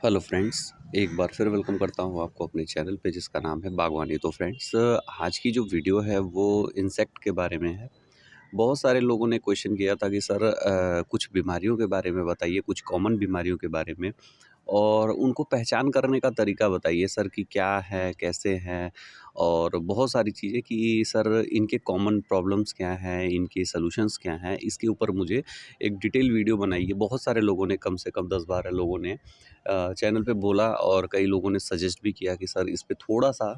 Hello friends, एक बार फिर welcome करता हूँ आपको अपने चैनल पे जिसका नाम है बागवानी। तो फ्रेंड्स, आज की जो वीडियो है वो इंसेक्ट के बारे में है। बहुत सारे लोगों ने क्वेश्चन किया था कि सर कुछ बीमारियों के बारे में बताइए, कुछ कॉमन बीमारियों के बारे में और उनको पहचान करने का तरीका बताइए सर कि क्या है, कैसे हैं और बहुत सारी चीज़ें कि सर इनके कॉमन प्रॉब्लम्स क्या हैं, इनके सॉल्यूशंस क्या हैं, इसके ऊपर मुझे एक डिटेल वीडियो बनाइए। बहुत सारे लोगों ने कम से कम 10-12 लोगों ने चैनल पे बोला और कई लोगों ने सजेस्ट भी किया कि सर इस पे थोड़ा-सा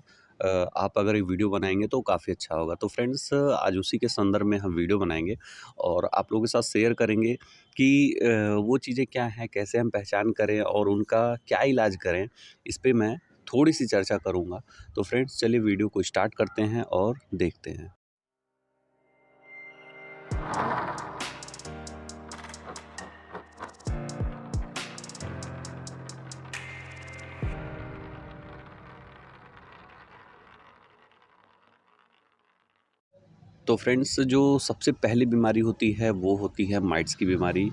आप अगर एक वीडियो बनाएँगे तो काफ़ी अच्छा होगा। तो फ्रेंड्स, आज उसी के संदर्भ में हम वीडियो बनाएँगे और आप लोगों के साथ शेयर करेंगे कि वो चीज़ें क्या हैं, कैसे हम पहचान करें और उनका क्या इलाज करें, इस पे मैं थोड़ी-सी चर्चा करूँगा। तो फ्रेंड्स, चलिए वीडियो को स्टार्ट करते हैं और देखते हैं। तो फ्रेंड्स, जो सबसे पहली बीमारी होती है वो होती है माइट्स की बीमारी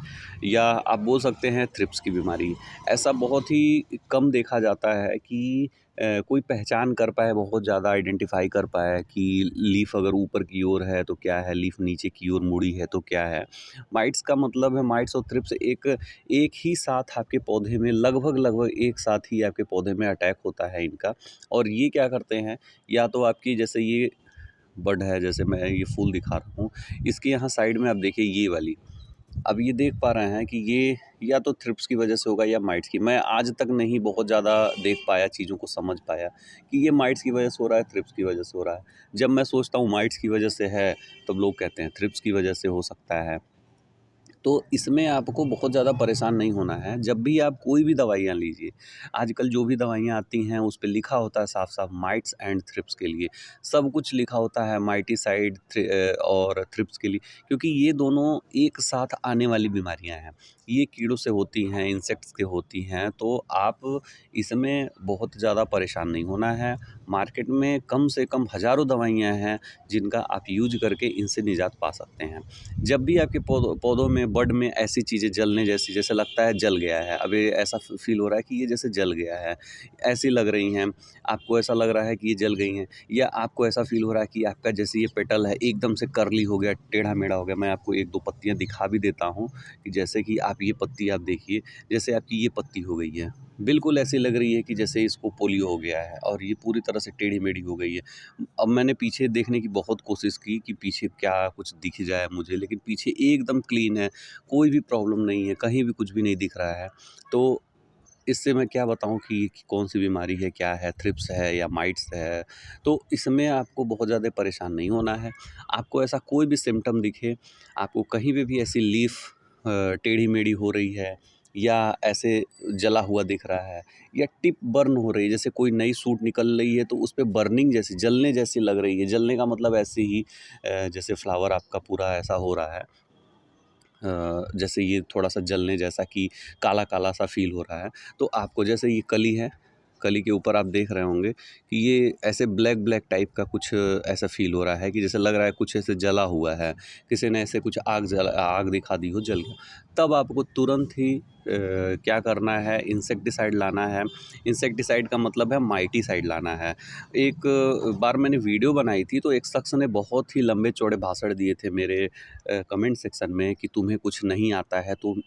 या आप बोल सकते हैं थ्रिप्स की बीमारी। ऐसा बहुत ही कम देखा जाता है कि कोई पहचान कर पाए, बहुत ज़्यादा आइडेंटिफ़ाई कर पाए कि लीफ अगर ऊपर की ओर है तो क्या है, लीफ नीचे की ओर मुड़ी है तो क्या है। माइट्स का मतलब है, माइट्स और थ्रिप्स एक एक ही साथ आपके पौधे में लगभग एक साथ ही आपके पौधे में अटैक होता है इनका। और ये क्या करते हैं, या तो आपकी जैसे ये बड है, जैसे मैं ये फूल दिखा रहा हूँ, इसके यहाँ साइड में आप देखिए ये वाली, अब ये देख पा रहे हैं कि ये या तो थ्रिप्स की वजह से होगा या माइट्स की। मैं आज तक नहीं बहुत ज़्यादा देख पाया, चीज़ों को समझ पाया कि ये माइट्स की वजह से हो रहा है, थ्रिप्स की वजह से हो रहा है। जब मैं सोचता हूँ माइट्स की वजह से है, तब लोग कहते हैं थ्रिप्स की वजह से हो सकता है। तो इसमें आपको बहुत ज़्यादा परेशान नहीं होना है। जब भी आप कोई भी दवाइयाँ लीजिए, आजकल जो भी दवाइयाँ आती हैं उस पे लिखा होता है साफ-साफ माइट्स एंड थ्रिप्स के लिए। सब कुछ लिखा होता है माइटीसाइड और थ्रिप्स के लिए, क्योंकि ये दोनों एक साथ आने वाली बीमारियाँ हैं। ये कीड़ों से होती हैं, इंसेक्ट्स से होती हैं, तो आप इसमें बहुत ज़्यादा परेशान नहीं होना है। मार्केट में कम से कम हज़ारों दवाइयाँ हैं जिनका आप यूज़ करके इनसे निजात पा सकते हैं। जब भी आपके पौधों में, बड में ऐसी चीज़ें जलने जैसी, जैसे लगता है जल गया है, अब ये ऐसा फील हो रहा है कि ये जैसे जल गया है, ऐसी लग रही हैं, आपको ऐसा लग रहा है कि ये जल गई हैं, या आपको ऐसा फील हो रहा है कि आपका जैसे ये पेटल है एकदम से कर्ली हो गया, टेढ़ा-मेढ़ा हो गया। मैं आपको 1-2 पत्तियाँ दिखा भी देता हूँ कि जैसे कि आप ये पत्ती आप देखिए, जैसे आपकी ये पत्ती हो गई है, बिल्कुल ऐसी लग रही है कि जैसे इसको पोलियो हो गया है और ये पूरी तरह से टेढ़ी-मेढ़ी हो गई है। अब मैंने पीछे देखने की बहुत कोशिश की कि पीछे क्या कुछ दिख जाए मुझे, लेकिन पीछे एकदम क्लीन है, कोई भी प्रॉब्लम नहीं है, कहीं भी कुछ भी नहीं दिख रहा है। तो इससे मैं क्या बताऊँ कि कौन-सी बीमारी है, क्या है, थ्रिप्स है या माइट्स है। तो इसमें आपको बहुत ज़्यादा परेशान नहीं होना है। आपको ऐसा कोई भी सिम्पटम दिखे, आपको कहीं पे भी ऐसी लीफ टेढ़ी-मेढ़ी हो रही है या ऐसे जला हुआ दिख रहा है या टिप बर्न हो रही है, जैसे कोई नई सूट निकल रही है तो उस पे बर्निंग जैसी, जलने जैसी लग रही है। जलने का मतलब ऐसे ही जैसे फ्लावर आपका पूरा ऐसा हो रहा है, जैसे ये थोड़ा-सा जलने जैसा कि काला-काला सा फ़ील हो रहा है। तो आपको जैसे ये कली है, कली के ऊपर आप देख रहे होंगे कि ये ऐसे ब्लैक-ब्लैक टाइप का कुछ ऐसा फ़ील हो रहा है कि जैसे लग रहा है कुछ ऐसे जला हुआ है। किसी ने ऐसे कुछ आग दिखा दी हो, जल गया। तब आपको तुरंत ही क्या करना है, इंसेक्टिसाइड लाना है। इंसेक्टिसाइड का मतलब है माइटीसाइड लाना है। एक बार मैंने वीडियो बनाई थी तो एक शख्स ने बहुत ही लंबे-चौड़े भाषण दिए थे मेरे कमेंट सेक्शन में कि तुम्हें कुछ नहीं आता है, तुम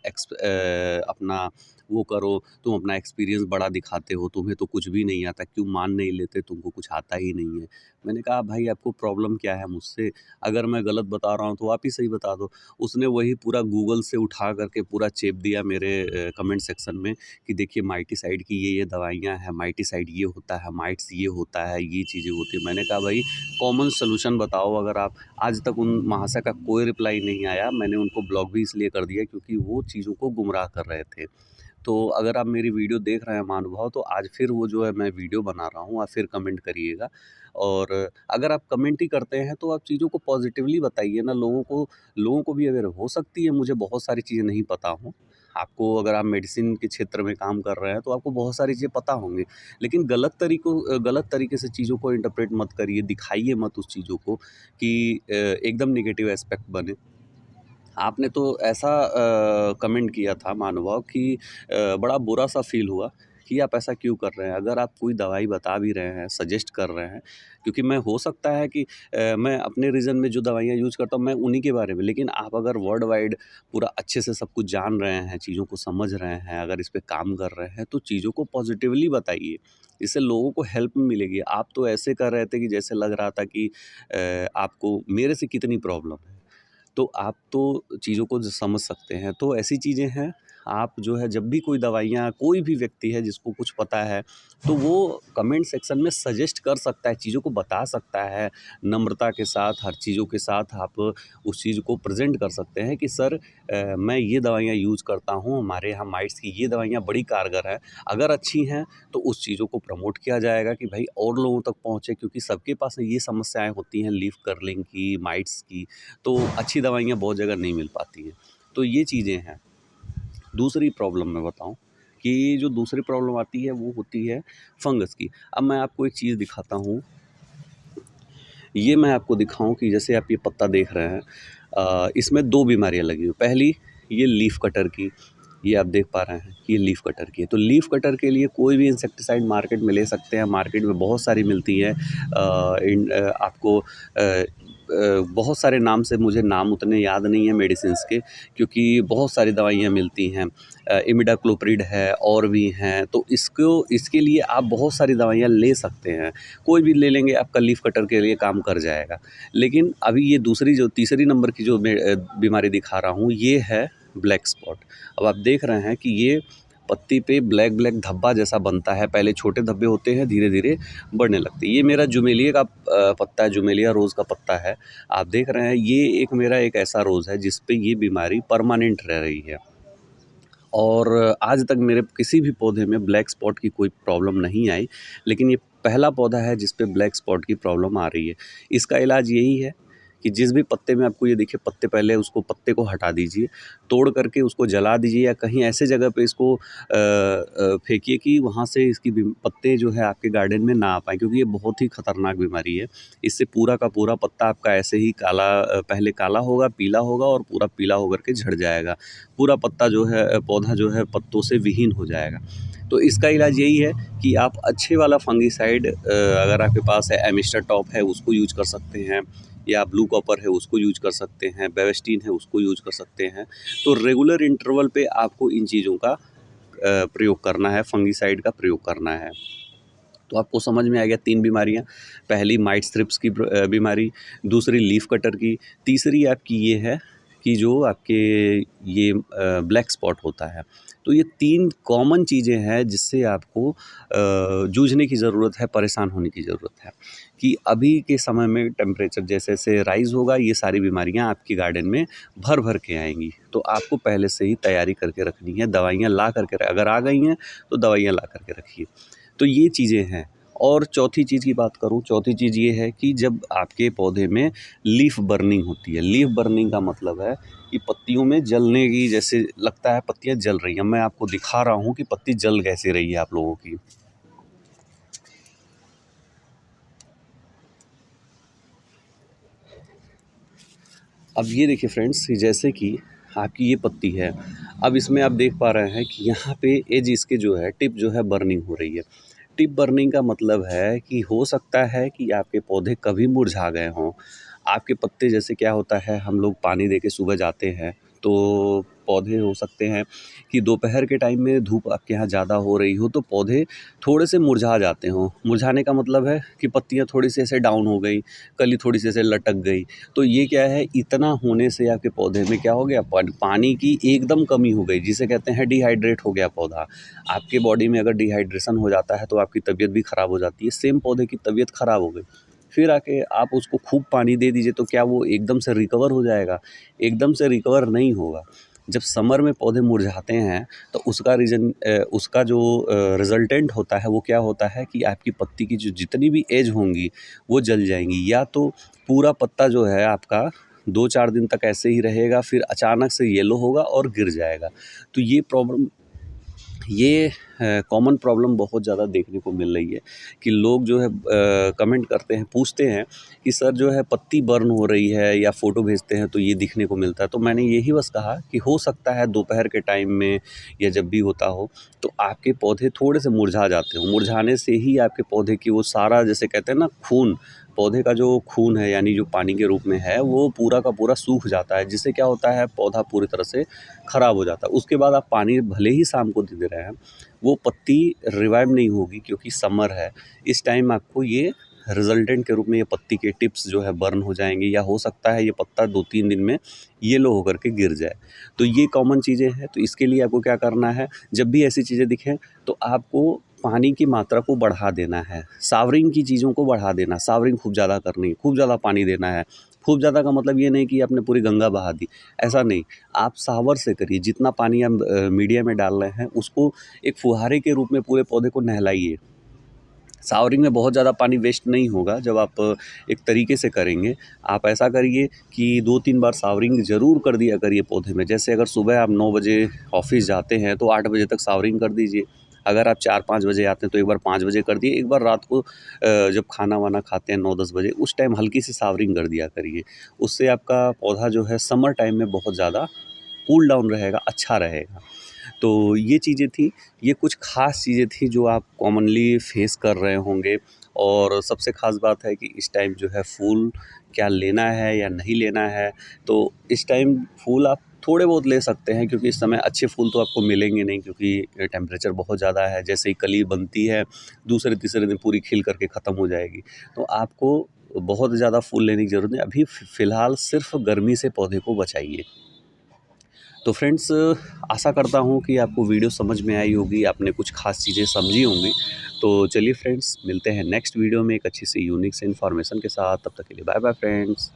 अपना वो करो, तुम अपना एक्सपीरियंस बड़ा दिखाते हो, तुम्हें तो कुछ भी नहीं आता, क्यों मान नहीं लेते, तुमको कुछ आता ही नहीं है। मैंने कहा भाई आपको प्रॉब्लम क्या है मुझसे? अगर मैं गलत बता रहा हूँ तो आप ही सही बता दो। उसने वही पूरा गूगल से उठा करके पूरा चेप दिया मेरे कमेंट सेक्शन में कि देखिए माइटीसाइड की ये दवाइयाँ हैं, माइटीसाइड ये होता है, माइट्स ये होता है, ये चीज़ें होती हैं। मैंने कहा भाई कॉमन सॉल्यूशन बताओ। अगर आप, आज तक उन महाशय का कोई रिप्लाई नहीं आया। मैंने उनको ब्लॉक भी इसलिए कर दिया क्योंकि वो चीज़ों को गुमराह कर रहे थे। तो अगर आप मेरी वीडियो देख रहे हैं महानुभाव, तो आज फिर वो जो है मैं वीडियो बना रहा हूँ, आप फिर कमेंट करिएगा। और अगर आप कमेंट ही करते हैं तो आप चीज़ों को पॉजिटिवली बताइए ना, लोगों को भी अगर हो सकती है मुझे बहुत सारी चीज़ें नहीं पता हों। आपको, अगर आप मेडिसिन के क्षेत्र में काम कर रहे हैं तो आपको बहुत सारी चीज़ें पता होंगी। लेकिन गलत तरीके से चीज़ों को इंटरप्रेट मत करिए, दिखाइए मत उस चीज़ों को कि एकदम नेगेटिव एस्पेक्ट बने। आपने तो ऐसा कमेंट किया था महानुभाव कि बड़ा बुरा-सा फ़ील हुआ कि आप ऐसा क्यों कर रहे हैं। अगर आप कोई दवाई बता भी रहे हैं, सजेस्ट कर रहे हैं, क्योंकि मैं हो सकता है कि मैं अपने रीजन में जो दवाइयाँ यूज़ करता हूँ मैं उन्हीं के बारे में, लेकिन आप अगर वर्ल्ड वाइड पूरा अच्छे से सब कुछ जान रहे हैं, चीज़ों को समझ रहे हैं, अगर इस पे काम कर रहे हैं, तो चीज़ों को पॉजिटिवली बताइए। इससे लोगों को हेल्प मिलेगी। आप तो ऐसे कर रहे थे कि जैसे लग रहा था कि आपको मेरे से कितनी प्रॉब्लम है। तो आप तो चीज़ों को समझ सकते हैं। तो ऐसी चीज़ें हैं, आप जो है जब भी कोई दवाइयाँ, कोई भी व्यक्ति है जिसको कुछ पता है, तो वो कमेंट सेक्शन में सजेस्ट कर सकता है, चीज़ों को बता सकता है। नम्रता के साथ, हर चीज़ों के साथ आप उस चीज़ को प्रेज़ेंट कर सकते हैं कि सर मैं ये दवाइयाँ यूज़ करता हूँ, हमारे यहाँ माइट्स की ये दवाइयाँ बड़ी कारगर हैं। अगर अच्छी हैं, तो उस चीज़ों को प्रमोट किया जाएगा कि भाई और लोगों तक पहुँचे, क्योंकि सबके पास ये समस्याएँ होती हैं लीफ कर्लिंग की, माइट्स की। तो अच्छी दवाइयाँ बहुत जगह नहीं मिल पाती हैं। तो ये चीज़ें हैं। दूसरी प्रॉब्लम मैं बताऊँ कि जो दूसरी प्रॉब्लम आती है वो होती है फंगस की। अब मैं आपको एक चीज़ दिखाता हूँ, ये मैं आपको दिखाऊँ कि जैसे आप ये पत्ता देख रहे हैं, इसमें 2 बीमारियाँ लगी हुई। पहली, ये लीफ कटर की, ये आप देख पा रहे हैं कि ये लीफ कटर की है। तो लीफ कटर के लिए कोई भी इंसेक्टिसाइड मार्केट में ले सकते हैं, मार्केट में बहुत सारी मिलती हैं। आपको बहुत सारे नाम से, मुझे नाम उतने याद नहीं है मेडिसिन्स के, क्योंकि बहुत सारी दवाइयाँ मिलती हैं। इमिडाक्लोप्रिड है और भी हैं, तो इसके लिए आप बहुत सारी दवाइयाँ ले सकते हैं। कोई भी ले लेंगे आपका लीफ कटर के लिए काम कर जाएगा। लेकिन अभी ये दूसरी जो तीसरी नंबर की जो मैं बीमारी दिखा रहा हूँ, ये है ब्लैक स्पॉट। अब आप देख रहे हैं कि ये पत्ती पे ब्लैक ब्लैक धब्बा जैसा बनता है। पहले छोटे धब्बे होते हैं, धीरे धीरे बढ़ने लगते हैं। ये मेरा जुमेलिया का पत्ता है, जुमेलिया रोज़ का पत्ता है। आप देख रहे हैं, ये एक मेरा एक ऐसा रोज़ है जिस पे ये बीमारी परमानेंट रह रही है। और आज तक मेरे किसी भी पौधे में ब्लैक स्पॉट की कोई प्रॉब्लम नहीं आई, लेकिन ये पहला पौधा है जिस पे ब्लैक स्पॉट की प्रॉब्लम आ रही है। इसका इलाज यही है कि जिस भी पत्ते में आपको ये दिखे पत्ते, पहले उसको पत्ते को हटा दीजिए, तोड़ करके उसको जला दीजिए या कहीं ऐसे जगह पे इसको फेंकिए कि वहाँ से इसकी पत्ते जो है आपके गार्डन में ना आ पाएँ, क्योंकि ये बहुत ही खतरनाक बीमारी है। इससे पूरा का पूरा पत्ता आपका ऐसे ही काला, पहले काला होगा, पीला होगा और पूरा पीला होकर के झड़ जाएगा। पूरा पत्ता जो है, पौधा जो है पत्तों से विहीन हो जाएगा। तो इसका इलाज यही है कि आप अच्छे वाला फंगिसाइड, अगर आपके पास है, एमिस्टर टॉप है उसको यूज़ कर सकते हैं, या ब्लू कॉपर है उसको यूज़ कर सकते हैं, बेविस्टिन है उसको यूज़ कर सकते हैं। तो रेगुलर इंटरवल पे आपको इन चीज़ों का प्रयोग करना है, फंगिसाइड का प्रयोग करना है। तो आपको समझ में आ गया 3 बीमारियाँ। पहली माइट्स थ्रिप्स की बीमारी, दूसरी लीफ कटर की, तीसरी आपकी ये है कि जो आपके ये ब्लैक स्पॉट होता है। तो ये 3 कॉमन चीज़ें हैं जिससे आपको जूझने की ज़रूरत है, परेशान होने की ज़रूरत है, कि अभी के समय में टेम्परेचर जैसे-जैसे राइज़ होगा, ये सारी बीमारियाँ आपके गार्डन में भर-भर के आएँगी। तो आपको पहले से ही तैयारी करके रखनी है, दवाइयाँ ला करके, अगर आ गई हैं तो दवाइयाँ ला कर के रखिए। तो ये चीज़ें हैं। और चौथी चीज़ की बात करूँ, चौथी चीज़ ये है कि जब आपके पौधे में लीफ बर्निंग होती है, लीफ बर्निंग का मतलब है कि पत्तियों में जलने की, जैसे लगता है पत्तियाँ जल रही हैं। मैं आपको दिखा रहा हूँ कि पत्ती जल कैसे रही है आप लोगों की। अब ये देखिए फ्रेंड्स, जैसे कि आपकी ये पत्ती है, अब इसमें आप देख पा रहे हैं कि यहाँ पे एज इसके जो है, टिप जो है बर्निंग हो रही है। टिप बर्निंग का मतलब है कि हो सकता है कि आपके पौधे कभी मुरझा गए हों। आपके पत्ते, जैसे क्या होता है, हम लोग पानी दे के सुबह जाते हैं, तो पौधे हो सकते हैं कि दोपहर के टाइम में धूप आपके यहाँ ज़्यादा हो रही हो, तो पौधे थोड़े से मुरझा जाते हों। मुरझाने का मतलब है कि पत्तियाँ थोड़ी-सी ऐसे डाउन हो गई, कली थोड़ी-सी ऐसे लटक गई। तो ये क्या है, इतना होने से आपके पौधे में क्या हो गया, पानी की एकदम कमी हो गई, जिसे कहते हैं डिहाइड्रेट हो गया पौधा। आपके बॉडी में अगर डिहाइड्रेशन हो जाता है तो आपकी तबीयत भी ख़राब हो जाती है। सेम पौधे की तबीयत ख़राब हो गई, फिर आके आप उसको खूब पानी दे दीजिए, तो क्या वो एकदम से रिकवर हो जाएगा? एकदम से रिकवर नहीं होगा। जब समर में पौधे मुरझाते हैं, तो उसका उसका जो रिज़ल्टेंट होता है वो क्या होता है कि आपकी पत्ती की जो जितनी भी एज होंगी वो जल जाएँगी, या तो पूरा पत्ता जो है आपका 2-4 दिन तक ऐसे ही रहेगा, फिर अचानक से येलो होगा और गिर जाएगा। तो ये प्रॉब्लम, ये कॉमन प्रॉब्लम बहुत ज़्यादा देखने को मिल रही है कि लोग जो है कमेंट करते हैं, पूछते हैं कि सर जो है पत्ती बर्न हो रही है या फ़ोटो भेजते हैं तो ये दिखने को मिलता है। तो मैंने यही बस कहा कि हो सकता है दोपहर के टाइम में या जब भी होता हो तो आपके पौधे थोड़े से मुरझा जाते हो। मुरझाने से ही आपके पौधे की वो सारा, जैसे कहते हैं ना, खून, पौधे का जो खून है यानी जो पानी के रूप में है, वो पूरा का पूरा सूख जाता है, जिससे क्या होता है पौधा पूरी तरह से ख़राब हो जाता है। उसके बाद आप पानी भले ही शाम को दे रहे हैं, वो पत्ती रिवाइव नहीं होगी क्योंकि समर है। इस टाइम आपको ये रिज़ल्टेंट के रूप में ये पत्ती के टिप्स जो है बर्न हो जाएँगे, या हो सकता है ये पत्ता 2-3 दिन में येलो होकर के गिर जाए। तो ये कॉमन चीज़ें हैं, तो इसके लिए आपको क्या करना है, जब भी ऐसी चीज़ें दिखें तो आपको पानी की मात्रा को बढ़ा देना है, सावरिंग की चीज़ों को बढ़ा देना, सावरिंग खूब ज़्यादा करनी है, खूब ज़्यादा पानी देना है। खूब ज़्यादा का मतलब ये नहीं कि आपने पूरी गंगा बहा दी, ऐसा नहीं। आप सावर से करिए, जितना पानी आप मीडिया में डाल रहे हैं उसको एक फुहारे के रूप में पूरे पौधे को नहलाइए। शावरिंग में बहुत ज़्यादा पानी वेस्ट नहीं होगा जब आप एक तरीके से करेंगे। आप ऐसा करिए कि 2-3 बार शावरिंग ज़रूर कर दिया करिए पौधे में। जैसे अगर सुबह आप 9 बजे ऑफ़िस जाते हैं तो 8 बजे तक शावरिंग कर दीजिए। अगर आप 4-5 बजे आते हैं तो एक बार 5 बजे कर दिए, एक बार रात को जब खाना-वाना खाते हैं 9-10 बजे, उस टाइम हल्की सी शावरिंग कर दिया करिए। उससे आपका पौधा जो है समर टाइम में बहुत ज़्यादा कूल डाउन रहेगा, अच्छा रहेगा। तो ये चीज़ें थी, ये कुछ ख़ास चीज़ें थी जो आप कॉमनली फ़ेस कर रहे होंगे। और सबसे ख़ास बात है कि इस टाइम जो है फूल क्या लेना है या नहीं लेना है। तो इस टाइम फूल आप थोड़े बहुत ले सकते हैं क्योंकि इस समय अच्छे फूल तो आपको मिलेंगे नहीं, क्योंकि टेम्परेचर बहुत ज़्यादा है। जैसे ही कली बनती है, दूसरे-तीसरे दिन पूरी खिल करके ख़त्म हो जाएगी। तो आपको बहुत ज़्यादा फूल लेने की ज़रूरत नहीं, अभी फ़िलहाल सिर्फ़ गर्मी से पौधे को बचाइए। तो फ्रेंड्स, आशा करता हूँ कि आपको वीडियो समझ में आई होगी, आपने कुछ ख़ास चीज़ें समझी होंगी। तो चलिए फ्रेंड्स, मिलते हैं नेक्स्ट वीडियो में एक अच्छी सी यूनिक सी इन्फॉर्मेशन के साथ। तब तक के लिए बाय बाय फ्रेंड्स।